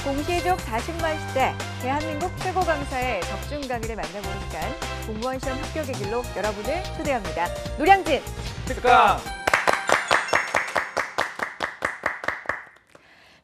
공시족 40만 시대, 대한민국 최고 강사의 적중 강의를 만나보는 시간, 공무원 시험 합격의 길로 여러분을 초대합니다. 노량진 특강!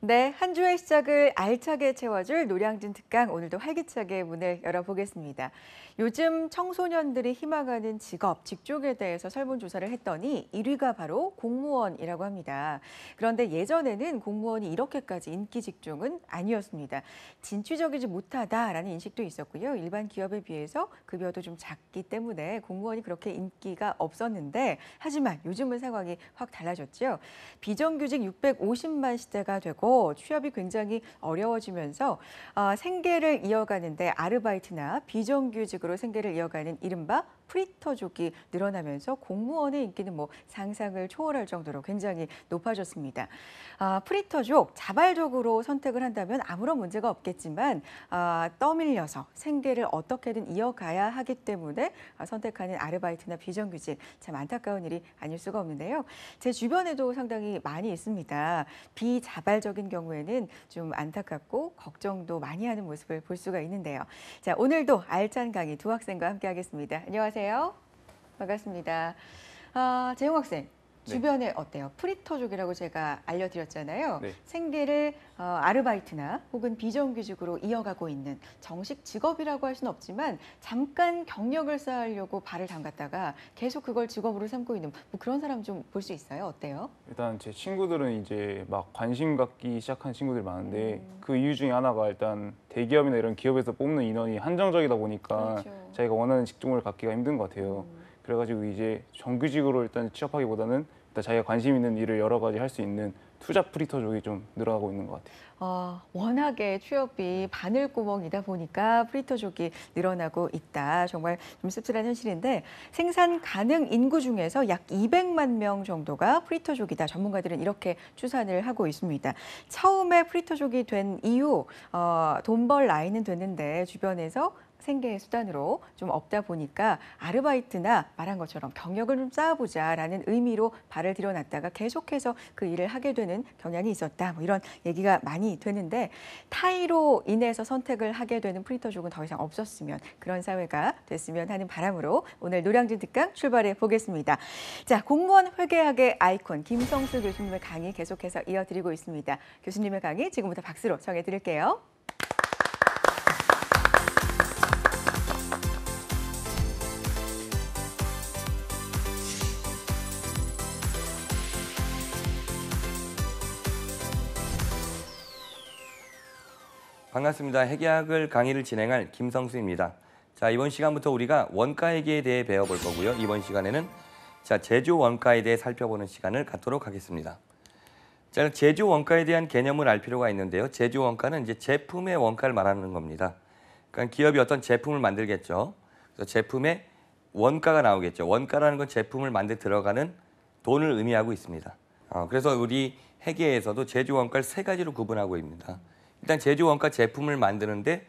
네, 한 주의 시작을 알차게 채워줄 노량진 특강, 오늘도 활기차게 문을 열어보겠습니다. 요즘 청소년들이 희망하는 직업, 직종에 대해서 설문조사를 했더니 1위가 바로 공무원이라고 합니다. 그런데 예전에는 공무원이 이렇게까지 인기 직종은 아니었습니다. 진취적이지 못하다라는 인식도 있었고요. 일반 기업에 비해서 급여도 좀 작기 때문에 공무원이 그렇게 인기가 없었는데, 하지만 요즘은 상황이 확 달라졌죠. 비정규직 650만 시대가 되고 취업이 굉장히 어려워지면서 생계를 이어가는데 아르바이트나 비정규직으로 생계를 이어가는 이른바 프리터족이 늘어나면서 공무원의 인기는 상상을 초월할 정도로 굉장히 높아졌습니다. 프리터족, 자발적으로 선택을 한다면 아무런 문제가 없겠지만 떠밀려서 생계를 어떻게든 이어가야 하기 때문에 선택하는 아르바이트나 비정규직, 참 안타까운 일이 아닐 수가 없는데요. 제 주변에도 상당히 많이 있습니다. 비자발적인 경우에는 좀 안타깝고 걱정도 많이 하는 모습을 볼 수가 있는데요. 자, 오늘도 알찬 강의 두 학생과 함께 하겠습니다. 안녕하세요. 반갑습니다. 재용 학생, 주변에 어때요? 프리터족이라고 제가 알려드렸잖아요. 네. 생계를 아르바이트나 혹은 비정규직으로 이어가고 있는 정식 직업이라고 할 수는 없지만 잠깐 경력을 쌓으려고 발을 담갔다가 계속 그걸 직업으로 삼고 있는 그런 사람 좀 볼 수 있어요? 어때요? 일단 제 친구들은 이제 막 관심 갖기 시작한 친구들이 많은데 그 이유 중에 하나가 일단 대기업이나 이런 기업에서 뽑는 인원이 한정적이다 보니까 그렇죠. 자기가 원하는 직종을 갖기가 힘든 것 같아요. 그래가지고 이제 정규직으로 일단 취업하기보다는 일단 자기가 관심 있는 일을 여러 가지 할 수 있는 투잡 프리터족이 좀 늘어나고 있는 것 같아요. 워낙에 취업이 바늘구멍이다 보니까 프리터족이 늘어나고 있다. 정말 좀 씁쓸한 현실인데, 생산 가능 인구 중에서 약 200만 명 정도가 프리터족이다. 전문가들은 이렇게 추산을 하고 있습니다. 처음에 프리터족이 된 이후 돈 벌 나이는 됐는데 주변에서 생계의 수단으로 좀 없다 보니까 아르바이트나 말한 것처럼 경력을 좀 쌓아보자라는 의미로 발을 들여놨다가 계속해서 그 일을 하게 되는 경향이 있었다. 이런 얘기가 많이 되는데, 타의로 인해서 선택을 하게 되는 프리터족은 더 이상 없었으면, 그런 사회가 됐으면 하는 바람으로 오늘 노량진 특강 출발해 보겠습니다. 자, 공무원 회계학의 아이콘 김성수 교수님의 강의 계속해서 이어드리고 있습니다. 교수님의 강의 지금부터 박수로 청해 드릴게요. 반갑습니다. 회계학을 강의를 진행할 김성수입니다. 자, 이번 시간부터 우리가 원가회계에 대해 배워볼 거고요. 이번 시간에는 제조 원가에 대해 살펴보는 시간을 갖도록 하겠습니다. 자, 제조 원가에 대한 개념을 알 필요가 있는데요. 제조 원가는 이제 제품의 원가를 말하는 겁니다. 그러니까 기업이 어떤 제품을 만들겠죠. 그래서 제품의 원가가 나오겠죠. 원가라는 건 제품을 만들 들어가는 돈을 의미하고 있습니다. 그래서 우리 회계에서도 제조 원가를 세 가지로 구분하고 있습니다. 일단 제조 원가, 제품을 만드는데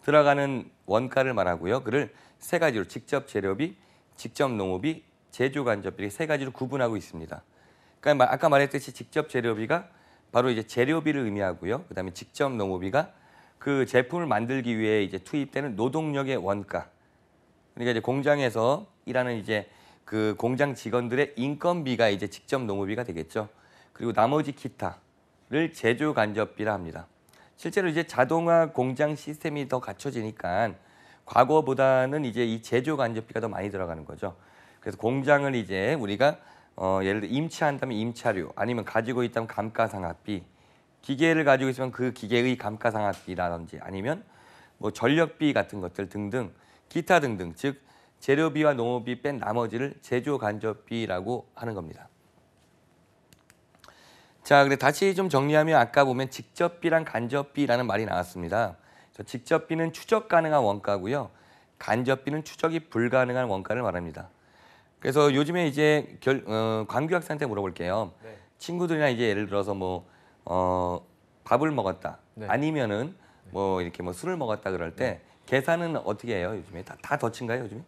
들어가는 원가를 말하고요. 그를 세 가지로 직접 재료비, 직접 농업비, 제조 간접비 세 가지로 구분하고 있습니다. 그러니까 아까 말했듯이 직접 재료비가 바로 이제 재료비를 의미하고요. 그다음에 직접 농업비가 그 제품을 만들기 위해 이제 투입되는 노동력의 원가. 그러니까 이제 공장에서 일하는 이제 그 공장 직원들의 인건비가 이제 직접 농업비가 되겠죠. 그리고 나머지 기타를 제조 간접비라 합니다. 실제로 이제 자동화 공장 시스템이 더 갖춰지니까 과거보다는 이제 이 제조 간접비가 더 많이 들어가는 거죠. 그래서 공장을 이제 우리가 예를 들어 임차한다면 임차료, 아니면 가지고 있다면 감가상각비, 기계를 가지고 있으면 그 기계의 감가상각비라든지 아니면 전력비 같은 것들 등등 기타 등등, 즉 재료비와 농업비 뺀 나머지를 제조 간접비라고 하는 겁니다. 자, 그래 다시 좀 정리하면 아까 보면 직접비랑 간접비라는 말이 나왔습니다. 직접비는 추적 가능한 원가고요. 간접비는 추적이 불가능한 원가를 말합니다. 그래서 요즘에 이제 광규 학생한테 물어볼게요. 네. 친구들이나 이제 예를 들어서 밥을 먹었다. 네. 아니면은 이렇게 술을 먹었다 그럴 때 계산은 어떻게 해요? 요즘에 다 더치인가요, 요즘에?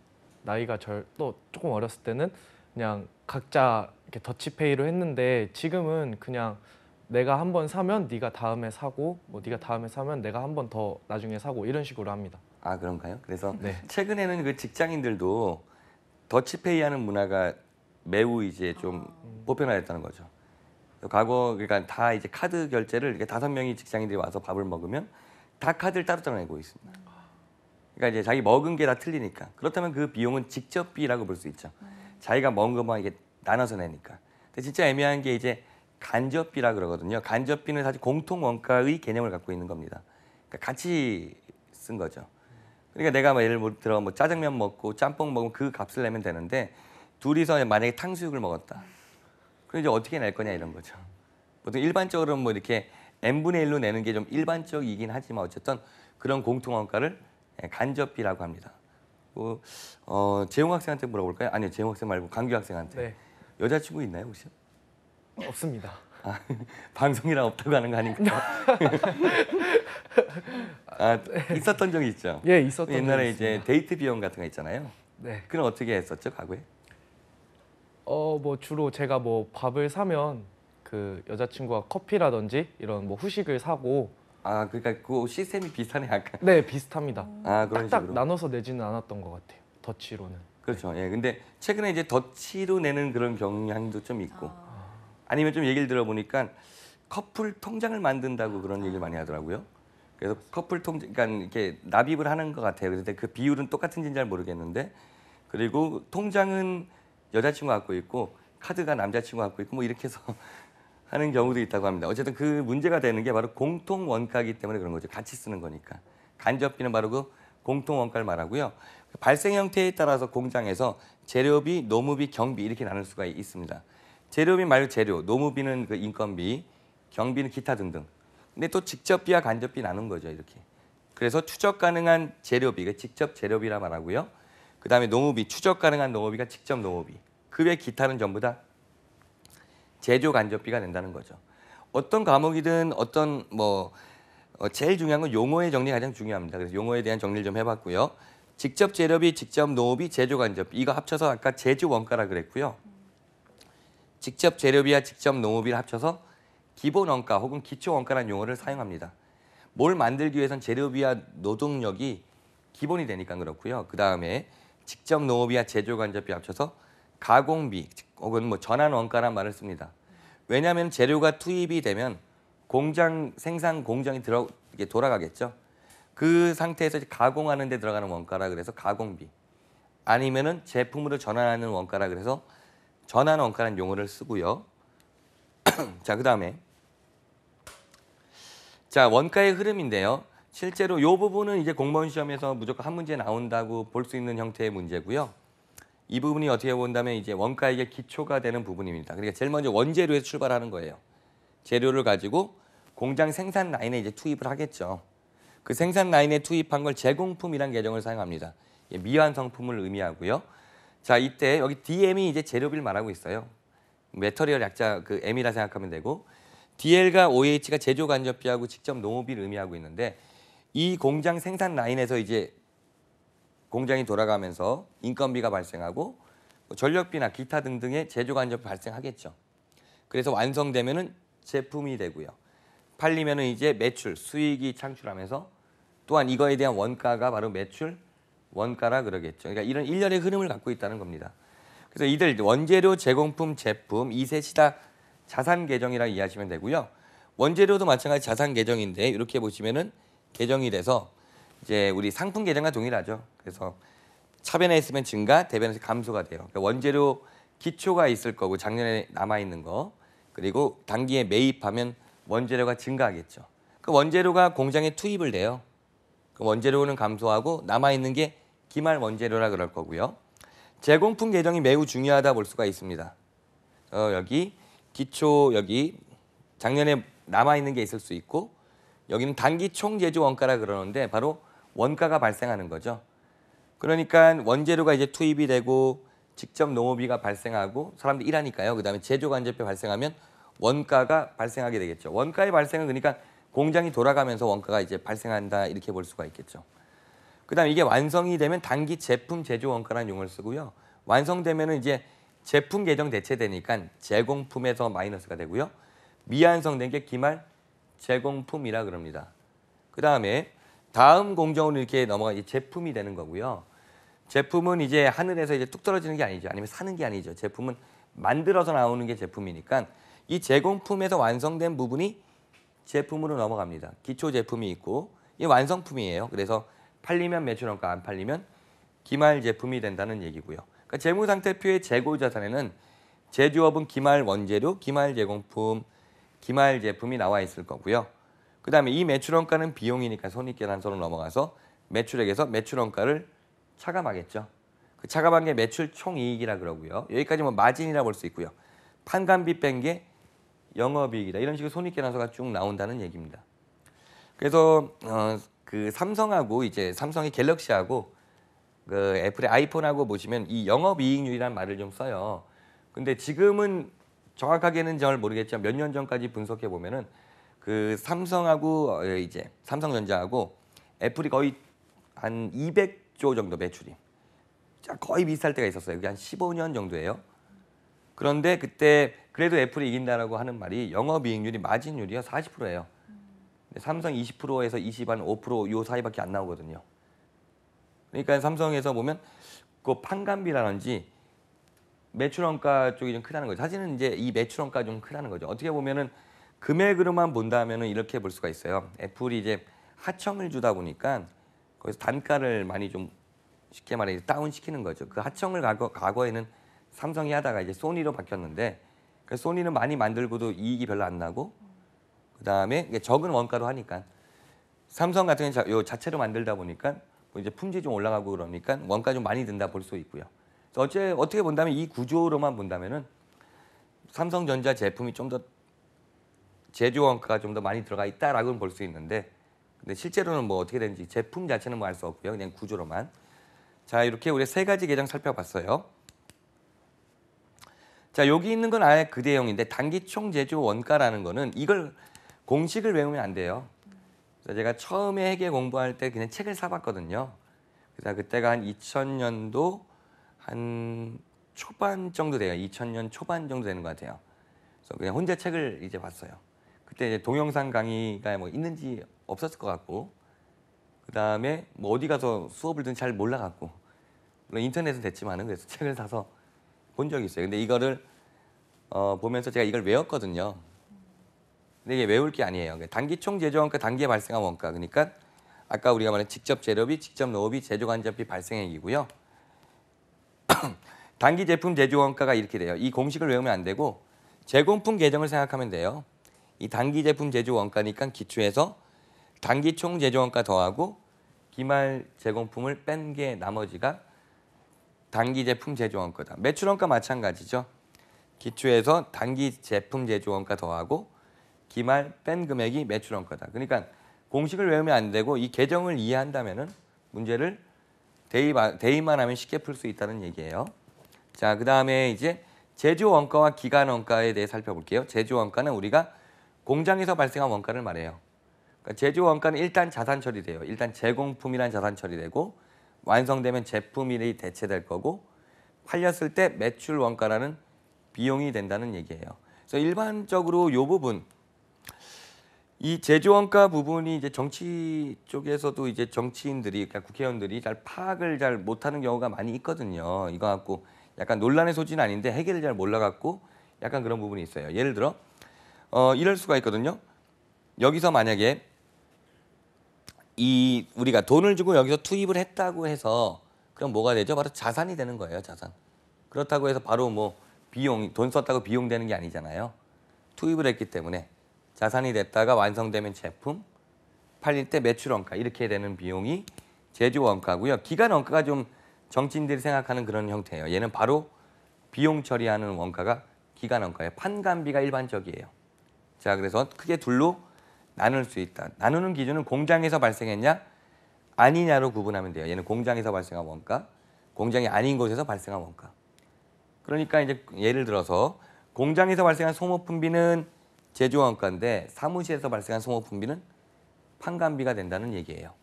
나이가 또 조금 어렸을 때는 그냥 각자 이렇게 더치페이로 했는데, 지금은 그냥 내가 한 번 사면 네가 다음에 사고 뭐 네가 다음에 사면 내가 한 번 더 나중에 사고 이런 식으로 합니다. 아, 그런가요? 그래서 네. 최근에는 그 직장인들도 더치페이 하는 문화가 매우 이제 좀 보편화됐다는 거죠. 과거 그러니까 다 이제 카드 결제를 이렇게 5명이 직장인들이 와서 밥을 먹으면 다 카드를 따로 내고 있습니다. 그러니까 이제 자기 먹은 게 다 틀리니까. 그렇다면 그 비용은 직접비라고 볼 수 있죠. 자기가 먹은 것만 이게 나눠서 내니까. 근데 진짜 애매한 게 이제 간접비라 그러거든요. 간접비는 사실 공통 원가의 개념을 갖고 있는 겁니다. 그러니까 같이 쓴 거죠. 그러니까 내가 뭐 예를 들어 뭐 짜장면 먹고 짬뽕 먹으면 그 값을 내면 되는데 둘이서 만약에 탕수육을 먹었다. 그럼 이제 어떻게 낼 거냐 이런 거죠. 보통 일반적으로 뭐 이렇게 n분의 1로 내는 게 좀 일반적이긴 하지만 어쨌든 그런 공통 원가를 간접비라고 합니다. 재용 학생한테 물어볼까요? 아니요, 재용 학생 말고 강규 학생한테. 네. 여자친구 있나요 혹시? 없습니다. 아, 방송이라 없다고 하는 거 아닌가요? 아, 있었던 적이 있죠. 예, 있었던 옛날에 적이 이제 있습니다. 데이트 비용 같은 거 있잖아요. 네. 그럼 어떻게 했었죠, 과거에? 뭐 주로 제가 뭐 밥을 사면 그 여자친구가 커피라든지 이런 뭐 후식을 사고 아, 그러니까 그 시스템이 비슷하네 약간. 네, 비슷합니다. 아, 그런 딱딱 식으로. 나눠서 내지는 않았던 것 같아요. 더치로는. 그렇죠. 예. 근데 최근에 이제 더치로 내는 그런 경향도 좀 있고, 아니면 좀 얘기를 들어보니까 커플 통장을 만든다고 그런 얘기를 많이 하더라고요. 그래서 커플 통장, 그러니까 이렇게 납입을 하는 것 같아요. 그런데 그 비율은 똑같은지는 잘 모르겠는데, 그리고 통장은 여자친구가 갖고 있고 카드가 남자친구가 갖고 있고 뭐 이렇게 해서 하는 경우도 있다고 합니다. 어쨌든 그 문제가 되는 게 바로 공통 원가이기 때문에 그런 거죠. 같이 쓰는 거니까. 간접비는 바로 그 공통 원가를 말하고요. 발생 형태에 따라서 공장에서 재료비, 노무비, 경비 이렇게 나눌 수가 있습니다. 재료비 말고 재료, 노무비는 그 인건비, 경비는 기타 등등. 근데 또 직접비와 간접비 나눈 거죠, 이렇게. 그래서 추적 가능한 재료비가 직접 재료비라 말하고요. 그다음에 노무비, 추적 가능한 노무비가 직접 노무비. 그 외 기타는 전부 다 제조 간접비가 된다는 거죠. 어떤 과목이든 어떤 제일 중요한 건 용어의 정리가 가장 중요합니다. 그래서 용어에 대한 정리를 좀 해봤고요. 직접 재료비, 직접 노무비, 제조 간접비 이거 합쳐서 아까 제조 원가라 그랬고요. 직접 재료비와 직접 노무비를 합쳐서 기본 원가 혹은 기초 원가라는 용어를 사용합니다. 뭘 만들기 위해선 재료비와 노동력이 기본이 되니까 그렇고요. 그 다음에 직접 노무비와 제조 간접비 합쳐서 가공비 혹은 뭐 전환 원가란 말을 씁니다. 왜냐하면 재료가 투입이 되면 공장 생산 공장이 이게 돌아가겠죠. 그 상태에서 이제 가공하는 데 들어가는 원가라 그래서 가공비. 아니면은 제품으로 전환하는 원가라 그래서 전환 원가라는 용어를 쓰고요. 자, 그다음에 자, 원가의 흐름인데요. 실제로 이 부분은 이제 공무원 시험에서 무조건 한 문제 나온다고 볼 수 있는 형태의 문제고요. 이 부분이 어떻게 본다면 이제 원가액의 기초가 되는 부분입니다. 그러니까 제일 먼저 원재료에서 출발하는 거예요. 재료를 가지고 공장 생산 라인에 이제 투입을 하겠죠. 그 생산 라인에 투입한 걸 제공품이란 개정을 사용합니다. 미완 성품을 의미하고요. 자, 이때 여기 DM이 이제 재료비를 말하고 있어요. 메터리얼 약자 그 M이라 생각하면 되고 DL과 OH가 제조 간접비하고 직접 노무비를 의미하고 있는데 이 공장 생산 라인에서 이제 공장이 돌아가면서 인건비가 발생하고 전력비나 기타 등등의 제조 간접비 발생하겠죠. 그래서 완성되면은 제품이 되고요. 팔리면은 이제 매출, 수익이 창출하면서 또한 이거에 대한 원가가 바로 매출, 원가라 그러겠죠. 그러니까 이런 일련의 흐름을 갖고 있다는 겁니다. 그래서 이들 원재료, 제공품, 제품 이 셋이 다 자산 계정이라 이해하시면 되고요. 원재료도 마찬가지 자산 계정인데 이렇게 보시면은 계정이 돼서 이제 우리 상품 계정과 동일하죠. 그래서 차변에 있으면 증가, 대변에서 감소가 돼요. 그러니까 원재료 기초가 있을 거고 작년에 남아 있는 거 그리고 단기에 매입하면 원재료가 증가하겠죠. 그 원재료가 공장에 투입을 돼요. 그 원재료는 감소하고 남아 있는 게 기말 원재료라 그럴 거고요. 제공품 계정이 매우 중요하다 볼 수가 있습니다. 여기 기초 여기 작년에 남아 있는 게 있을 수 있고 여기는 단기 총 제조 원가라 그러는데 바로 원가가 발생하는 거죠. 그러니까 원재료가 이제 투입이 되고 직접 노무비가 발생하고 사람들이 일하니까요. 그다음에 제조 간접비 발생하면 원가가 발생하게 되겠죠. 원가의 발생은 그러니까 공장이 돌아가면서 원가가 이제 발생한다 이렇게 볼 수가 있겠죠. 그다음 이게 완성이 되면 단기 제품 제조 원가라는 용어를 쓰고요. 완성되면은 이제 제품 계정 대체되니까 제공품에서 마이너스가 되고요. 미완성된 게 기말 제공품이라 그럽니다. 그 다음에 다음 공정으로 이렇게 넘어가 이제 제품이 되는 거고요. 제품은 이제 하늘에서 이제 뚝 떨어지는 게 아니죠. 아니면 사는 게 아니죠. 제품은 만들어서 나오는 게 제품이니까 이 제공품에서 완성된 부분이 제품으로 넘어갑니다. 기초 제품이 있고 이 완성품이에요. 그래서 팔리면 매출원가, 안 팔리면 기말 제품이 된다는 얘기고요. 그러니까 재무상태표의 재고 자산에는 제조업은 기말 원재료, 기말 제공품, 기말 제품이 나와 있을 거고요. 그 다음에 이 매출원가는 비용이니까 손익계산서로 넘어가서 매출액에서 매출원가를 차감하겠죠. 그 차감한 게 매출 총이익이라 그러고요. 여기까지 뭐 마진이라 볼 수 있고요. 판관비 뺀 게 영업이익이다. 이런 식으로 손익계산서가 쭉 나온다는 얘기입니다. 그래서 그 삼성하고 이제 삼성의 갤럭시하고 그 애플의 아이폰하고 보시면 이 영업이익률이란 말을 좀 써요. 근데 지금은 정확하게는 잘 모르겠지만 몇 년 전까지 분석해 보면은 그 삼성하고 이제 삼성전자하고 애플이 거의 한 200조 정도 매출이 거의 비슷할 때가 있었어요. 그게 한 15년 정도예요. 그런데 그때 그래도 애플이 이긴다라고 하는 말이 영업이익률이 마진율이요 40%예요. 삼성 20%에서 20, 한 5%요 사이밖에 안 나오거든요. 그러니까 삼성에서 보면 그 판관비라든지 매출원가 쪽이 좀 크다는 거죠. 사실은 이제 이 매출원가 좀 크다는 거죠. 어떻게 보면은 금액으로만 본다면은 이렇게 볼 수가 있어요. 애플이 이제 하청을 주다 보니까 거기서 단가를 많이 좀 쉽게 말해 다운 시키는 거죠. 그 하청을 과거에는 삼성이 하다가 이제 소니로 바뀌었는데 그 소니는 많이 만들고도 이익이 별로 안 나고 그 다음에 적은 원가로 하니까 삼성 같은 경우는 요 자체로 만들다 보니까 뭐 이제 품질이 좀 올라가고 그러니까 원가 좀 많이 든다 볼 수 있고요. 어떻게 본다면 이 구조로만 본다면은 삼성전자 제품이 좀 더 제조 원가가 좀 더 많이 들어가 있다라고는 볼 수 있는데 근데 실제로는 뭐 어떻게 되는지 제품 자체는 뭐 알 수 없고요. 그냥 구조로만. 자, 이렇게 우리 세 가지 계정 살펴봤어요. 자, 여기 있는 건 아예 그 내용인데 단기 총 제조 원가라는 거는 이걸 공식을 외우면 안 돼요. 그래서 제가 처음에 회계 공부할 때 그냥 책을 사봤거든요. 그래서 그때가 한 2000년도 한 초반 정도 돼요. 2000년 초반 정도 되는 것 같아요. 그래서 그냥 혼자 책을 이제 봤어요. 그때 이제 동영상 강의가 뭐 있는지 없었을 것 같고, 그 다음에 뭐 어디 가서 수업을 듣는지 잘 몰라갖고, 물론 인터넷은 됐지만은 그래서 책을 사서 본 적이 있어요. 근데 이거를 보면서 제가 이걸 외웠거든요. 근데 이게 외울 게 아니에요. 단기 총 제조 원가, 단기에 발생한 원가. 그러니까 아까 우리가 말한 직접 재료비, 직접 노업이, 제조 간접비 발생액이고요. 단기 제품 제조 원가가 이렇게 돼요. 이 공식을 외우면 안 되고 제공품 계정을 생각하면 돼요. 이 단기 제품 제조 원가니까 기초에서 단기 총 제조 원가 더하고 기말 제공품을 뺀 게 나머지가 단기 제품 제조 원가다. 매출 원가 마찬가지죠. 기초에서 단기 제품 제조 원가 더하고 기말 뺀 금액이 매출 원가다. 그러니까 공식을 외우면 안 되고 이 계정을 이해한다면은 문제를 대입만 하면 쉽게 풀 수 있다는 얘기예요. 자, 그다음에 이제 제조 원가와 기간 원가에 대해 살펴볼게요. 제조 원가는 우리가 공장에서 발생한 원가를 말해요. 그러니까 제조 원가는 일단 자산 처리돼요. 일단 제공품이란 자산 처리되고 완성되면 제품이 대체될 거고 팔렸을 때 매출 원가라는 비용이 된다는 얘기예요. 그래서 일반적으로 이 부분, 이 제조 원가 부분이 이제 정치 쪽에서도 이제 정치인들이, 그러니까 국회의원들이 잘 파악을 잘 못하는 경우가 많이 있거든요. 이거 갖고 약간 논란의 소지는 아닌데 해결을 잘 몰라갖고 약간 그런 부분이 있어요. 예를 들어 이럴 수가 있거든요. 여기서 만약에 우리가 돈을 주고 여기서 투입을 했다고 해서 그럼 뭐가 되죠? 바로 자산이 되는 거예요. 자산. 그렇다고 해서 바로 뭐 비용, 돈 썼다고 비용 되는 게 아니잖아요. 투입을 했기 때문에 자산이 됐다가 완성되면 제품, 팔릴 때 매출 원가 이렇게 되는 비용이 제조 원가고요. 기간 원가가 좀 정치인들이 생각하는 그런 형태예요. 얘는 바로 비용 처리하는 원가가 기간 원가예요. 판관비가 일반적이에요. 자, 그래서 크게 둘로 나눌 수 있다. 나누는 기준은 공장에서 발생했냐 아니냐로 구분하면 돼요. 얘는 공장에서 발생한 원가, 공장이 아닌 곳에서 발생한 원가. 그러니까 이제 예를 들어서 공장에서 발생한 소모품비는 제조 원가인데 사무실에서 발생한 소모품비는 판관비가 된다는 얘기예요.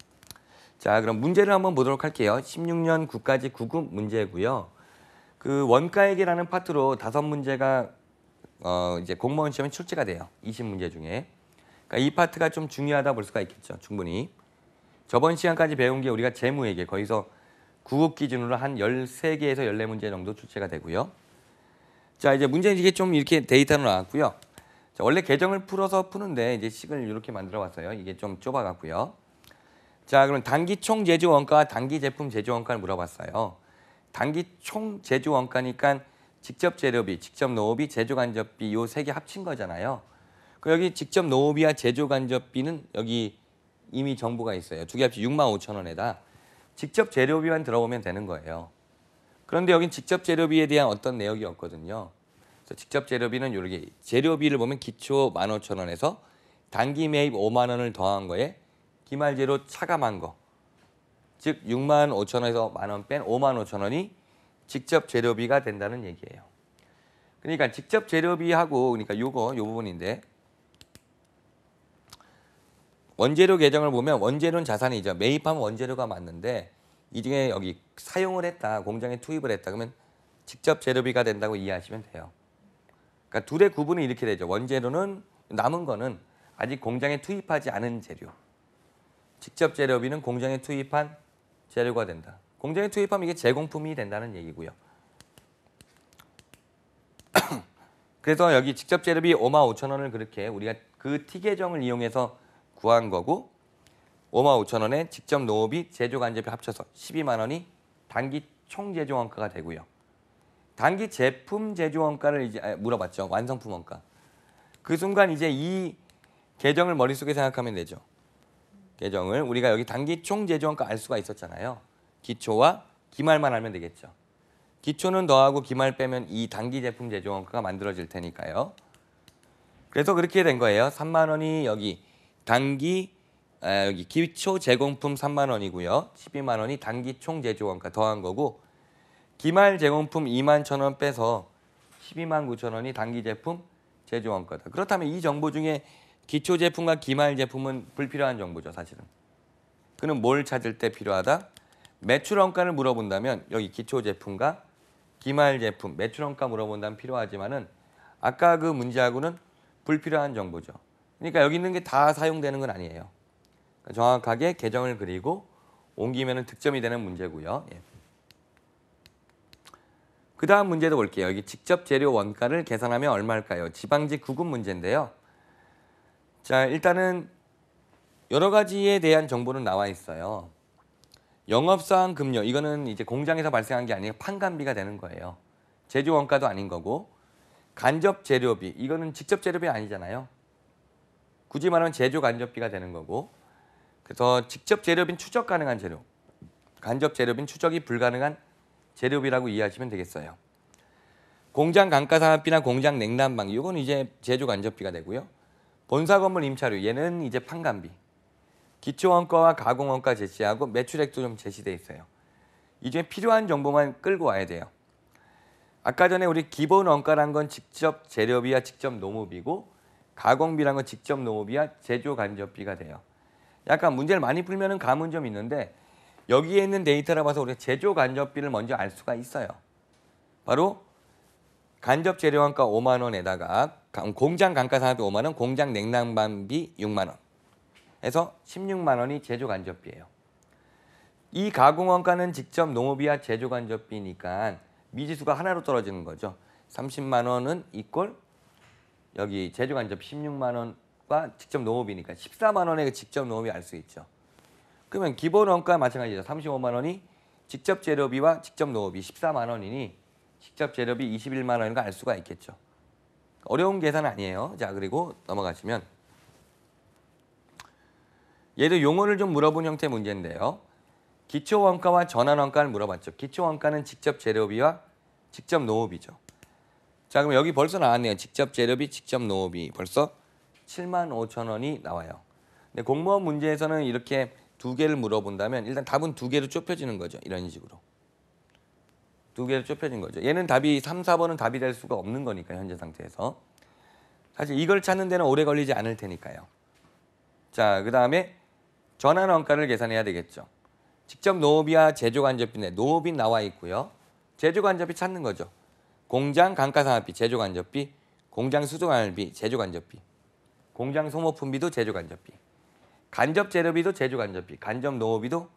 자, 그럼 문제를 한번 보도록 할게요. 16년 9까지 9급 문제고요. 그 원가액이라는 파트로 5문제가 이제 공무원 시험에 출제가 돼요. 20문제 중에. 그러니까 이 파트가 좀 중요하다 볼 수가 있겠죠. 충분히. 저번 시간까지 배운 게 우리가 재무회계 거기서 구급 기준으로 한 13개에서 14문제 정도 출제가 되고요. 자, 이제 문제는 이게 좀 이렇게 데이터로 나왔고요. 자, 원래 계정을 풀어서 푸는데 이제 식을 이렇게 만들어 봤어요. 이게 좀 좁아 갖고요. 자, 그럼 단기 총 제조 원가와 단기 제품 제조 원가를 물어봤어요. 단기 총 제조 원가니까 직접 재료비, 직접 노후비, 제조 간접비 요 세 개 합친 거잖아요. 그 여기 직접 노후비와 제조 간접비는 여기 이미 정보가 있어요. 두 개 합치 65,000원에다 직접 재료비만 들어오면 되는 거예요. 그런데 여긴 직접 재료비에 대한 어떤 내역이 없거든요. 그래서 직접 재료비는 이렇게 재료비를 보면 기초 15,000원에서 단기 매입 5만 원을 더한 거에 기말 재료 차감한 거. 즉 65,000원에서 만 원 뺀 55,000원이 직접 재료비가 된다는 얘기예요. 그러니까 직접 재료비하고 그러니까 요 부분인데 원재료 계정을 보면 원재료는 자산이죠. 매입하면 원재료가 맞는데 이 중에 여기 사용을 했다, 공장에 투입을 했다 그러면 직접 재료비가 된다고 이해하시면 돼요. 그러니까 둘의 구분이 이렇게 되죠. 원재료는 남은 거는 아직 공장에 투입하지 않은 재료. 직접 재료비는 공장에 투입한 재료가 된다. 공장에 투입하면 이게 제공품이 된다는 얘기고요. 그래서 여기 직접 재료비 55,000원을 그렇게 우리가 그 T 계정을 이용해서 구한 거고 55,000원에 직접 노후비, 제조 간접비 합쳐서 12만 원이 단기 총 제조 원가가 되고요. 단기 제품 제조 원가를 이제 물어봤죠. 완성품 원가. 그 순간 이제 이 계정을 머릿속에 생각하면 되죠. 계정을 우리가 여기 단기 총 제조 원가 알 수가 있었잖아요. 기초와 기말만 알면 되겠죠. 기초는 더하고 기말 빼면 이 단기 제품 제조 원가가 만들어질 테니까요. 그래서 그렇게 된 거예요. 3만 원이 여기 단기 여기 기초 제공품 3만 원이고요. 12만 원이 단기 총 제조 원가 더한 거고 기말 제공품 2만 1,000원 빼서 12만 9천 원이 단기 제품 제조 원가다. 그렇다면 이 정보 중에 기초 제품과 기말 제품은 불필요한 정보죠, 사실은. 그는 뭘 찾을 때 필요하다? 매출 원가를 물어본다면 여기 기초 제품과 기말 제품 매출 원가 물어본다면 필요하지만은 아까 그 문제하고는 불필요한 정보죠. 그러니까 여기 있는 게 다 사용되는 건 아니에요. 그러니까 정확하게 계정을 그리고 옮기면 득점이 되는 문제고요. 예. 그 다음 문제도 볼게요. 여기 직접 재료 원가를 계산하면 얼마일까요? 지방직 구급 문제인데요. 자, 일단은 여러 가지에 대한 정보는 나와 있어요. 영업사항 급료, 이거는 이제 공장에서 발생한 게 아니라 판관비가 되는 거예요. 제조 원가도 아닌 거고 간접 재료비, 이거는 직접 재료비 아니잖아요. 굳이 말하면 제조 간접비가 되는 거고 그래서 직접 재료비는 추적 가능한 재료, 간접 재료비는 추적이 불가능한 재료비라고 이해하시면 되겠어요. 공장 감가상각비나 공장 냉난방비, 이건 이제 제조 간접비가 되고요. 본사 건물 임차료, 얘는 이제 판관비. 기초 원가와 가공 원가 제시하고 매출액도 좀 제시돼 있어요. 이 중에 필요한 정보만 끌고 와야 돼요. 아까 전에 우리 기본 원가란 건 직접 재료비와 직접 노무비고 가공비란 건 직접 노무비와 제조 간접비가 돼요. 약간 문제를 많이 풀면은 감은 좀 있는데 여기에 있는 데이터라 봐서 우리가 제조 간접비를 먼저 알 수가 있어요. 바로 간접 재료 원가 5만 원에다가 공장 감가상각비 5만 원, 공장 냉난방비 6만 원 해서 16만 원이 제조 간접비예요. 이 가공 원가는 직접 노무비와 제조 간접비니까 미지수가 하나로 떨어지는 거죠. 30만 원은 이꼴 여기 제조 간접비 16만 원과 직접 노무비니까 14만 원의 그 직접 노무비 알 수 있죠. 그러면 기본 원가 마찬가지죠. 35만 원이 직접 재료비와 직접 노무비 14만 원이니 직접 재료비 21만 원인 거 알 수가 있겠죠. 어려운 계산 아니에요. 자, 그리고 넘어가시면 얘도 용어를 좀 물어본 형태의 문제인데요. 기초 원가와 전환 원가를 물어봤죠. 기초 원가는 직접 재료비와 직접 노무비죠. 자, 그럼 여기 벌써 나왔네요. 직접 재료비, 직접 노무비 벌써 7만 5천 원이 나와요. 근데 공무원 문제에서는 이렇게 두 개를 물어본다면 일단 답은 두 개로 좁혀지는 거죠. 이런 식으로. 두 개로 좁혀진 거죠. 얘는 답이 3, 4번은 답이 될 수가 없는 거니까 현재 상태에서. 사실 이걸 찾는 데는 오래 걸리지 않을 테니까요. 자, 그 다음에 전환 원가를 계산해야 되겠죠. 직접 노무비와 제조 간접비인데 노무비 나와 있고요. 제조 간접비 찾는 거죠. 공장 감가상각비, 제조 간접비, 공장 수송관리비, 제조간접비, 공장 소모품비도 제조간접비, 간접 재료비도 제조간접비, 간접 농업비도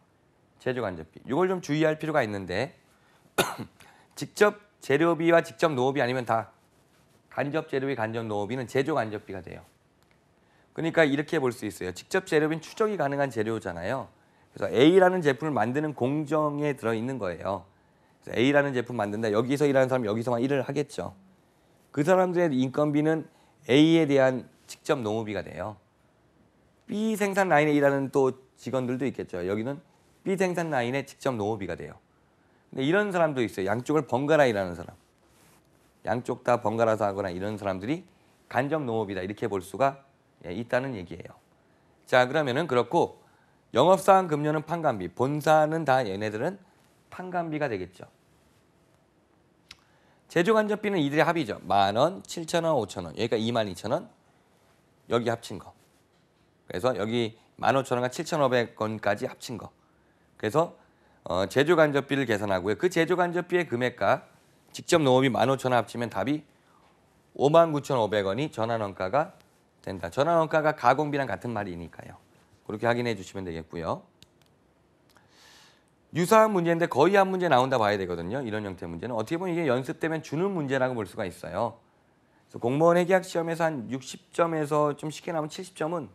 제조간접비. 이걸 좀 주의할 필요가 있는데 직접 재료비와 직접 농업이 아니면 다 간접 재료비, 간접 농업비는 제조간접비가 돼요. 그러니까 이렇게 볼 수 있어요. 직접 재료비는 추적이 가능한 재료잖아요. 그래서 A라는 제품을 만드는 공정에 들어있는 거예요. 그래서 A라는 제품 만든다. 여기서 일하는 사람이 여기서만 일을 하겠죠. 그 사람들의 인건비는 A에 대한 직접 농업비가 돼요. B 생산 라인에 일하는 또 직원들도 있겠죠. 여기는 B 생산 라인에 직접 농업비가 돼요. 근데 이런 사람도 있어요. 양쪽을 번갈아 일하는 사람. 양쪽 다 번갈아서 하거나 이런 사람들이 간접 농업이다. 이렇게 볼 수가 있다는 얘기예요. 자, 그러면은 그렇고 영업사원 급료는 판관비, 본사는 다 얘네들은 판관비가 되겠죠. 제조간접비는 이들의 합의죠. 10,000원, 7,000원, 5,000원. 여기가 22,000원. 여기 합친 거. 그래서 여기 15,000원과 7,500원까지 합친 거. 그래서 제조간접비를 계산하고요. 그 제조간접비의 금액과 직접 농업이 15,000원 합치면 답이 59,500원이 전환원가가 된다. 전환원가가 가공비랑 같은 말이니까요. 그렇게 확인해 주시면 되겠고요. 유사한 문제인데 거의 한 문제 나온다 봐야 되거든요. 이런 형태의 문제는 어떻게 보면 이게 연습되면 주는 문제라고 볼 수가 있어요. 그래서 공무원 회계학 시험에서 한 60점에서 좀 쉽게 나오면 70점은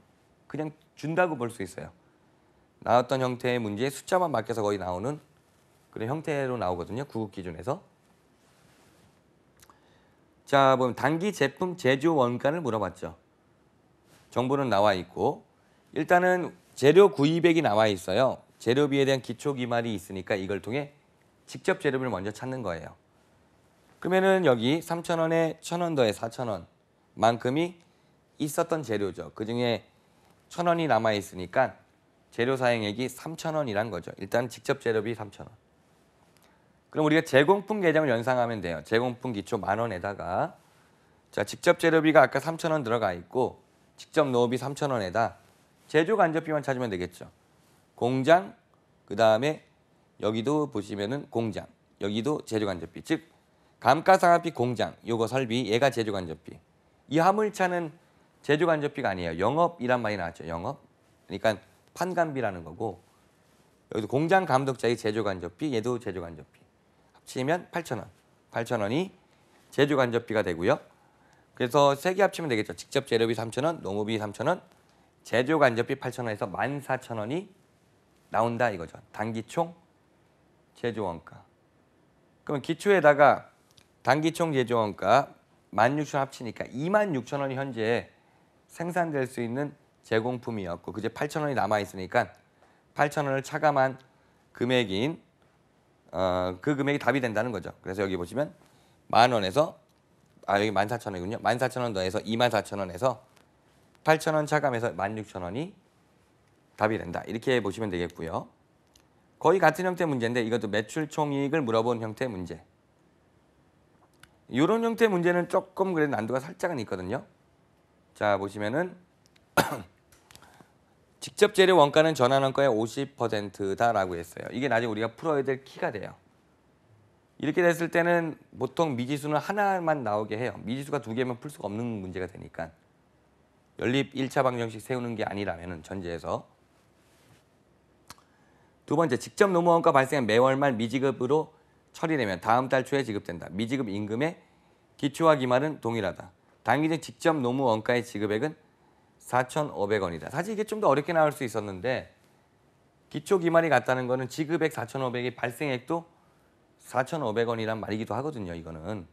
그냥 준다고 볼 수 있어요. 나왔던 형태의 문제에 숫자만 바뀌어서 거의 나오는 그런 형태로 나오거든요. 구급 기준에서. 자, 보면 단기 제품 제조 원가를 물어봤죠. 정보는 나와 있고 일단은 재료 구입액이 나와 있어요. 재료비에 대한 기초 기말이 있으니까 이걸 통해 직접 재료비를 먼저 찾는 거예요. 그러면은 여기 3,000원에 1,000원 더해 4,000원 만큼이 있었던 재료죠. 그중에 1,000원이 남아 있으니까 재료 사용액이 3,000원이란 거죠. 일단 직접 재료비 3,000원. 그럼 우리가 제공품 계정을 연상하면 돼요. 제공품 기초 10,000원에다가 자, 직접 재료비가 아까 3,000원 들어가 있고 직접 농업비 3,000원에다 제조 간접비만 찾으면 되겠죠. 공장, 그 다음에 여기도 보시면은 공장, 여기도 제조 간접비. 즉 감가상각비 공장, 요거 설비, 얘가 제조 간접비. 이 화물차는 제조 간접비가 아니에요. 영업이란 말이 나왔죠. 영업. 그러니까 판관비라는 거고 여기도 공장 감독자의 제조 간접비, 얘도 제조 간접비. 합치면 8,000원. 8,000원이 제조 간접비가 되고요. 그래서 세 개 합치면 되겠죠. 직접 재료비 3,000원, 농업비 3,000원, 제조 간접비 8,000원에서 14,000원이 나온다 이거죠. 단기총 제조 원가. 그러면 기초에다가 단기총 제조 원가 16,000원 합치니까 26,000원이 현재 생산될 수 있는 제공품이었고 그제 8,000원이 남아 있으니까 8,000원을 차감한 금액인 그 금액이 답이 된다는 거죠. 그래서 여기 보시면 10,000원에서 여기 14,000원이군요. 14,000원 더해서 24,000원에서 8,000원 차감해서 16,000원이 답이 된다. 이렇게 보시면 되겠고요. 거의 같은 형태의 문제인데 이것도 매출 총이익을 물어본 형태의 문제. 이런 형태의 문제는 조금 그래도 난도가 살짝은 있거든요. 자, 보시면은 직접 재료 원가는 전환원가의 50%다라고 했어요. 이게 나중에 우리가 풀어야 될 키가 돼요. 이렇게 됐을 때는 보통 미지수는 하나만 나오게 해요. 미지수가 두 개면 풀 수가 없는 문제가 되니까. 연립 1차 방정식 세우는 게 아니라면 전제에서. 두 번째, 직접 노무원가 발생한 매월 말 미지급으로 처리되면 다음 달 초에 지급된다. 미지급 임금의 기초와 기말은 동일하다. 당기적 직접 노무 원가의 지급액은 4,500원이다. 사실 이게 좀 더 어렵게 나올 수 있었는데 기초 기말이 같다는 거는 지급액 4,500이 발생액도 4,500원이란 말이기도 하거든요. 이거는.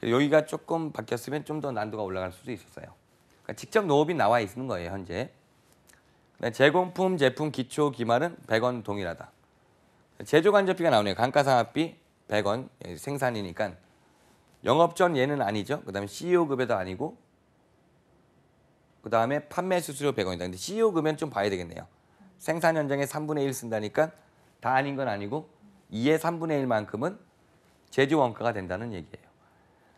여기가 조금 바뀌었으면 좀 더 난도가 올라갈 수도 있었어요. 그러니까 직접 농업이 나와 있는 거예요. 현재. 제공품, 제품, 기초, 기말은 100원 동일하다. 제조간접비가 나오네요. 감가상각비 100원 생산이니까 영업 전 얘는 아니죠. 그 다음에 CEO급에도 아니고 그 다음에 판매 수수료 100원이다. 근데 CEO급은 좀 봐야 되겠네요. 생산 현장에 3분의 1 쓴다니까 다 아닌 건 아니고 2의 3분의 1만큼은 제조 원가가 된다는 얘기예요.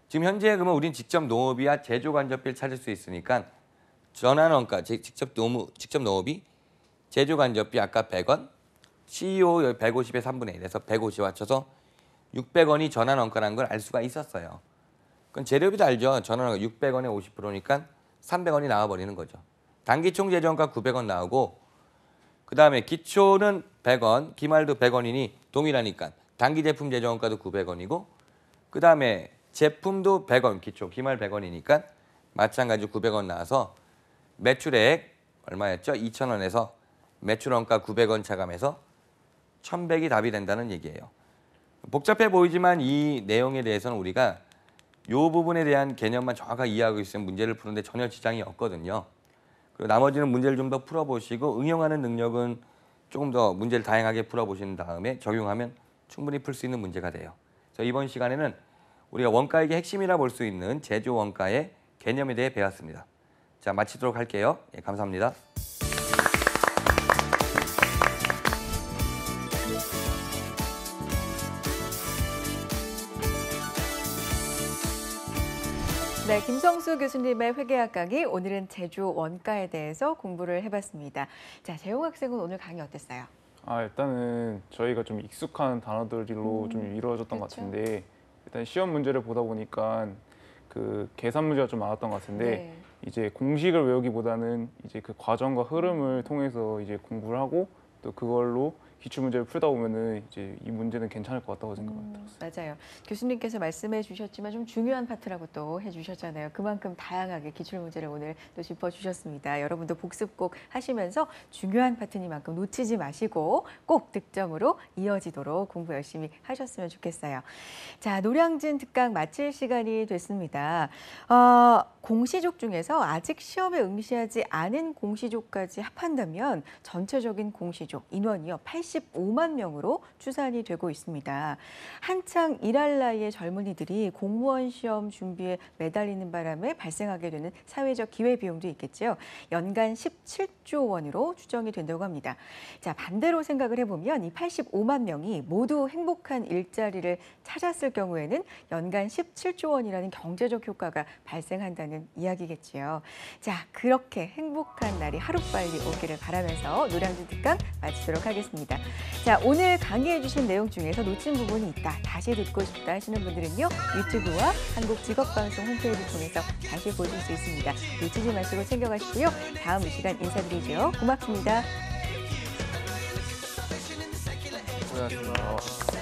지금 현재 그러면 우린 직접 농업이야 제조 간접비를 찾을 수 있으니까 전환 원가, 직접 농업이 제조 간접비 아까 100원, CEO 150에 3분의 1에서 150 합쳐서 600원이 전환 원가라는 걸 알 수가 있었어요. 그건 재료비도 알죠. 전원화가 600원에 50%니까 300원이 나와버리는 거죠. 단기총 재정가 900원 나오고 그다음에 기초는 100원, 기말도 100원이니 동일하니까 단기 제품 재정가도 900원이고 그다음에 제품도 100원, 기초, 기말 100원이니까 마찬가지로 900원 나와서 매출액 얼마였죠? 2,000원에서 매출 원가 900원 차감해서 1,100이 답이 된다는 얘기예요. 복잡해 보이지만 이 내용에 대해서는 우리가 이 부분에 대한 개념만 정확하게 이해하고 있으면 문제를 푸는데 전혀 지장이 없거든요. 그리고 나머지는 문제를 좀 더 풀어보시고 응용하는 능력은 조금 더 문제를 다양하게 풀어보신 다음에 적용하면 충분히 풀 수 있는 문제가 돼요. 그래서 이번 시간에는 우리가 원가액의 핵심이라 볼 수 있는 제조 원가의 개념에 대해 배웠습니다. 자, 마치도록 할게요. 예, 감사합니다. 네, 김성수 교수님의 회계학 강의, 오늘은 제조 원가에 대해서 공부를 해봤습니다. 자, 재용 학생은 오늘 강의 어땠어요? 일단은 저희가 좀 익숙한 단어들로 좀 이루어졌던 것 그렇죠. 같은데 일단 시험 문제를 보다 보니까 그 계산 문제가 좀 많았던 것 같은데 네. 이제 공식을 외우기보다는 이제 그 과정과 흐름을 통해서 이제 공부를 하고 또 그걸로 기출 문제를 풀다 보면은 이제 이 문제는 괜찮을 것 같다고 생각이 들었어요. 맞아요. 교수님께서 말씀해 주셨지만 좀 중요한 파트라고 또 해주셨잖아요. 그만큼 다양하게 기출 문제를 오늘 또 짚어주셨습니다. 여러분도 복습 꼭 하시면서 중요한 파트니만큼 놓치지 마시고 꼭 득점으로 이어지도록 공부 열심히 하셨으면 좋겠어요. 자, 노량진 특강 마칠 시간이 됐습니다. 공시족 중에서 아직 시험에 응시하지 않은 공시족까지 합한다면 전체적인 공시족 인원이요 85만 명으로 추산이 되고 있습니다. 한창 일할 나이의 젊은이들이 공무원 시험 준비에 매달리는 바람에 발생하게 되는 사회적 기회비용도 있겠죠. 연간 17조 원으로 추정이 된다고 합니다. 자, 반대로 생각을 해보면 이 85만 명이 모두 행복한 일자리를 찾았을 경우에는 연간 17조 원이라는 경제적 효과가 발생한다는 이야기겠지요. 자, 그렇게 행복한 날이 하루빨리 오기를 바라면서 노량진 특강 마치도록 하겠습니다. 자, 오늘 강의해 주신 내용 중에서 놓친 부분이 있다, 다시 듣고 싶다 하시는 분들은요, 유튜브와 한국직업방송 홈페이지를 통해서 다시 보실 수 있습니다. 놓치지 마시고 챙겨가시고요. 다음 이 시간 인사드리죠. 고맙습니다. 고생하셨습니다.